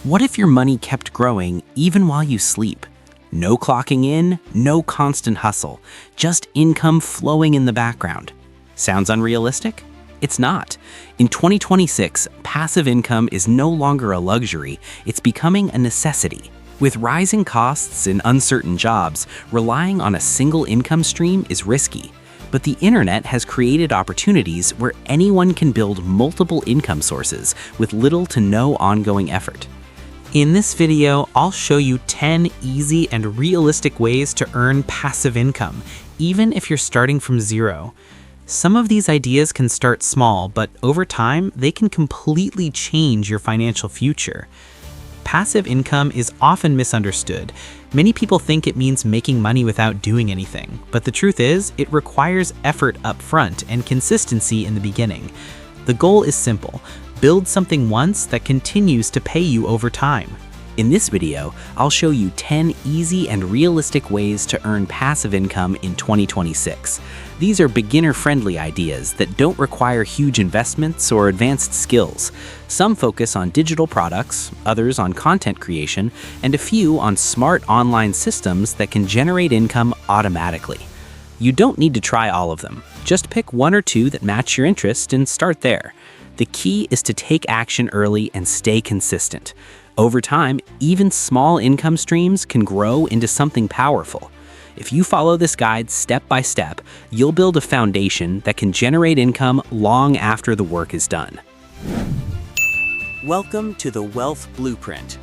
What if your money kept growing even while you sleep? No clocking in, no constant hustle, just income flowing in the background. Sounds unrealistic? It's not. In 2026, passive income is no longer a luxury, it's becoming a necessity. With rising costs in uncertain jobs, relying on a single income stream is risky. But the internet has created opportunities where anyone can build multiple income sources with little to no ongoing effort. In this video, I'll show you 10 easy and realistic ways to earn passive income, even if you're starting from zero. Some of these ideas can start small, but over time, they can completely change your financial future. Passive income is often misunderstood. Many people think it means making money without doing anything, but the truth is, it requires effort up front and consistency in the beginning. The goal is simple: build something once that continues to pay you over time. In this video, I'll show you 10 easy and realistic ways to earn passive income in 2026. These are beginner-friendly ideas that don't require huge investments or advanced skills. Some focus on digital products, others on content creation, and a few on smart online systems that can generate income automatically. You don't need to try all of them. Just pick one or two that match your interest and start there. The key is to take action early and stay consistent. Over time, even small income streams can grow into something powerful. If you follow this guide step by step, you'll build a foundation that can generate income long after the work is done. Welcome to the Wealth Blueprint.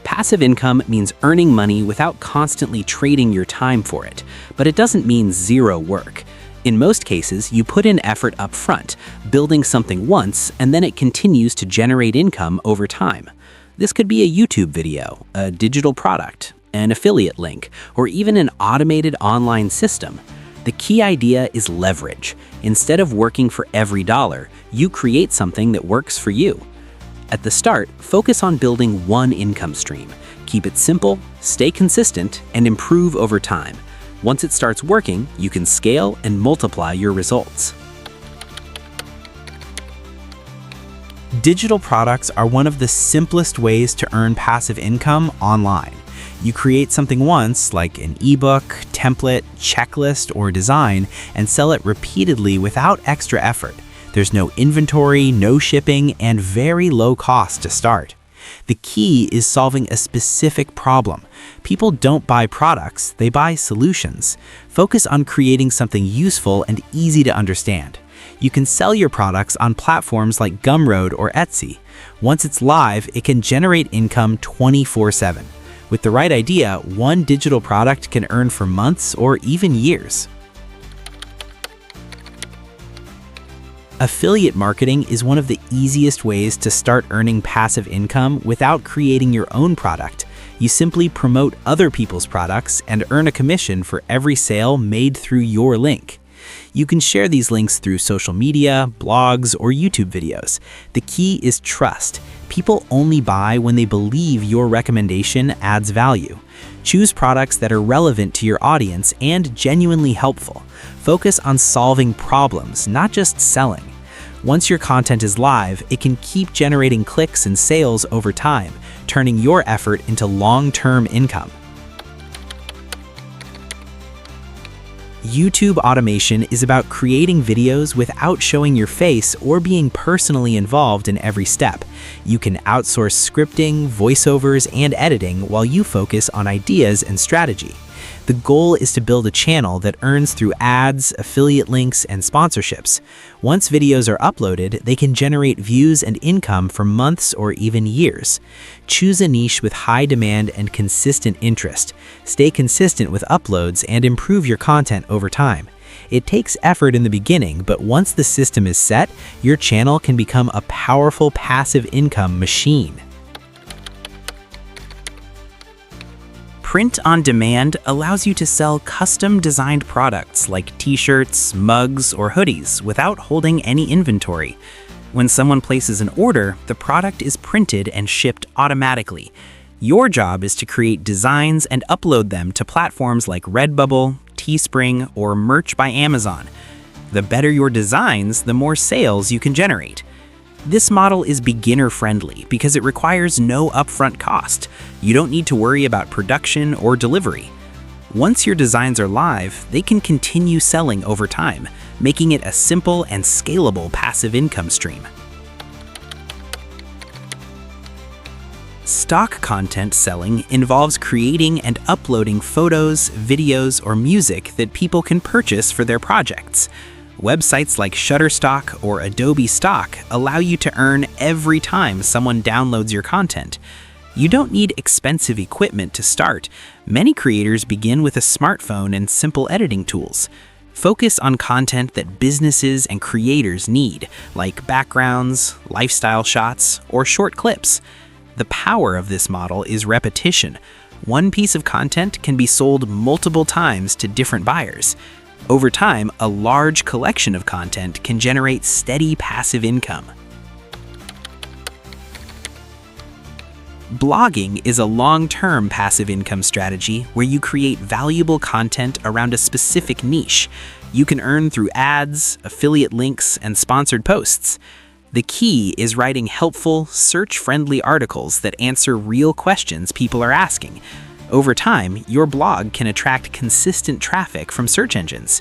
Passive income means earning money without constantly trading your time for it, but it doesn't mean zero work. In most cases, you put in effort up front, building something once, and then it continues to generate income over time. This could be a YouTube video, a digital product, an affiliate link, or even an automated online system. The key idea is leverage. Instead of working for every dollar, you create something that works for you. At the start, focus on building one income stream. Keep it simple, stay consistent, and improve over time. Once it starts working, you can scale and multiply your results. Digital products are one of the simplest ways to earn passive income online. You create something once, like an ebook, template, checklist, or design, and sell it repeatedly without extra effort. There's no inventory, no shipping, and very low cost to start. The key is solving a specific problem. People don't buy products, they buy solutions. Focus on creating something useful and easy to understand. You can sell your products on platforms like Gumroad or Etsy. Once it's live, it can generate income 24/7. With the right idea, one digital product can earn for months or even years. Affiliate marketing is one of the easiest ways to start earning passive income without creating your own product. You simply promote other people's products and earn a commission for every sale made through your link. You can share these links through social media, blogs, or YouTube videos. The key is trust. People only buy when they believe your recommendation adds value. Choose products that are relevant to your audience and genuinely helpful. Focus on solving problems, not just selling. Once your content is live, it can keep generating clicks and sales over time, turning your effort into long-term income. YouTube automation is about creating videos without showing your face or being personally involved in every step. You can outsource scripting, voiceovers, and editing while you focus on ideas and strategy. The goal is to build a channel that earns through ads, affiliate links, and sponsorships. Once videos are uploaded, they can generate views and income for months or even years. Choose a niche with high demand and consistent interest. Stay consistent with uploads and improve your content over time. It takes effort in the beginning, but once the system is set, your channel can become a powerful passive income machine. Print on demand allows you to sell custom-designed products like t-shirts, mugs, or hoodies without holding any inventory. When someone places an order, the product is printed and shipped automatically. Your job is to create designs and upload them to platforms like Redbubble, Teespring, or Merch by Amazon. The better your designs, the more sales you can generate. This model is beginner-friendly because it requires no upfront cost. You don't need to worry about production or delivery. Once your designs are live, they can continue selling over time, making it a simple and scalable passive income stream. Stock content selling involves creating and uploading photos, videos, or music that people can purchase for their projects. Websites like Shutterstock or Adobe Stock allow you to earn every time someone downloads your content. You don't need expensive equipment to start. Many creators begin with a smartphone and simple editing tools. Focus on content that businesses and creators need, like backgrounds, lifestyle shots, or short clips. The power of this model is repetition. One piece of content can be sold multiple times to different buyers. Over time, a large collection of content can generate steady passive income. Blogging is a long-term passive income strategy where you create valuable content around a specific niche. You can earn through ads, affiliate links, and sponsored posts. The key is writing helpful, search-friendly articles that answer real questions people are asking. Over time, your blog can attract consistent traffic from search engines.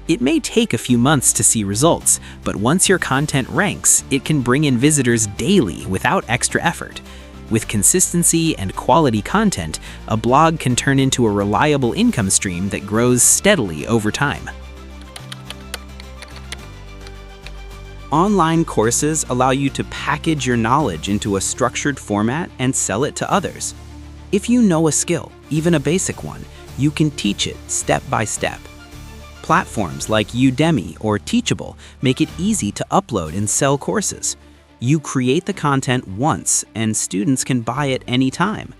It may take a few months to see results, but once your content ranks, it can bring in visitors daily without extra effort. With consistency and quality content, a blog can turn into a reliable income stream that grows steadily over time. Online courses allow you to package your knowledge into a structured format and sell it to others. If you know a skill, even a basic one, you can teach it step by step. Platforms like Udemy or Teachable make it easy to upload and sell courses. You create the content once and students can buy it anytime.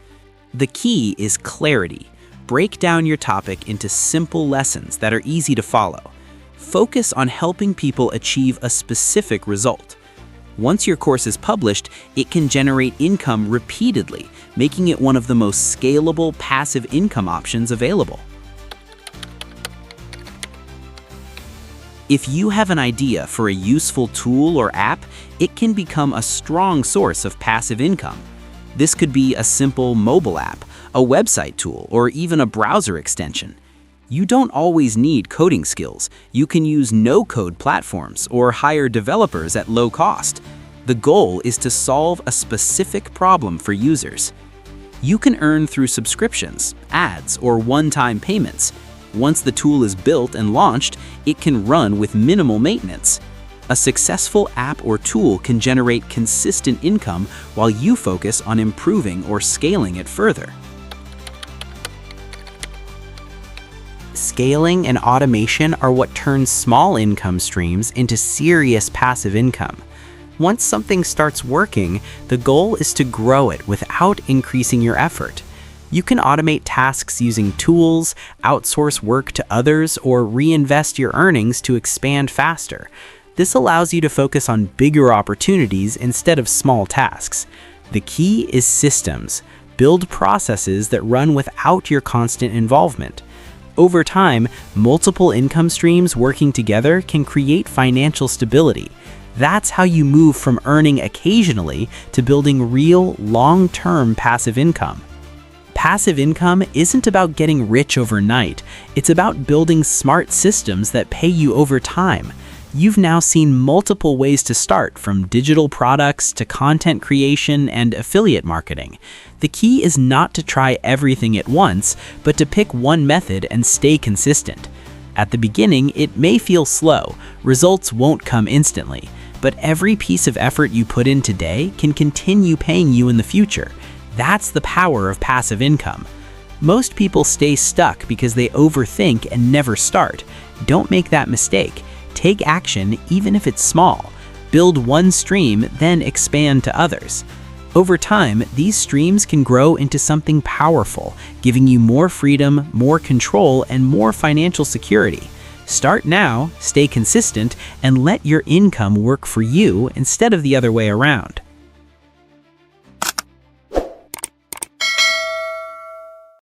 The key is clarity. Break down your topic into simple lessons that are easy to follow. Focus on helping people achieve a specific result. Once your course is published, it can generate income repeatedly, making it one of the most scalable passive income options available. If you have an idea for a useful tool or app, it can become a strong source of passive income. This could be a simple mobile app, a website tool, or even a browser extension. You don't always need coding skills. You can use no-code platforms or hire developers at low cost. The goal is to solve a specific problem for users. You can earn through subscriptions, ads, or one-time payments. Once the tool is built and launched, it can run with minimal maintenance. A successful app or tool can generate consistent income while you focus on improving or scaling it further. Scaling and automation are what turns small income streams into serious passive income. Once something starts working, the goal is to grow it without increasing your effort. You can automate tasks using tools, outsource work to others, or reinvest your earnings to expand faster. This allows you to focus on bigger opportunities instead of small tasks. The key is systems. Build processes that run without your constant involvement. Over time, multiple income streams working together can create financial stability. That's how you move from earning occasionally to building real, long-term passive income. Passive income isn't about getting rich overnight. It's about building smart systems that pay you over time. You've now seen multiple ways to start, from digital products to content creation and affiliate marketing. The key is not to try everything at once, but to pick one method and stay consistent. At the beginning, it may feel slow. Results won't come instantly. But every piece of effort you put in today can continue paying you in the future. That's the power of passive income. Most people stay stuck because they overthink and never start. Don't make that mistake. Take action even if it's small. Build one stream, then expand to others. Over time, these streams can grow into something powerful, giving you more freedom, more control, and more financial security. Start now, stay consistent, and let your income work for you instead of the other way around.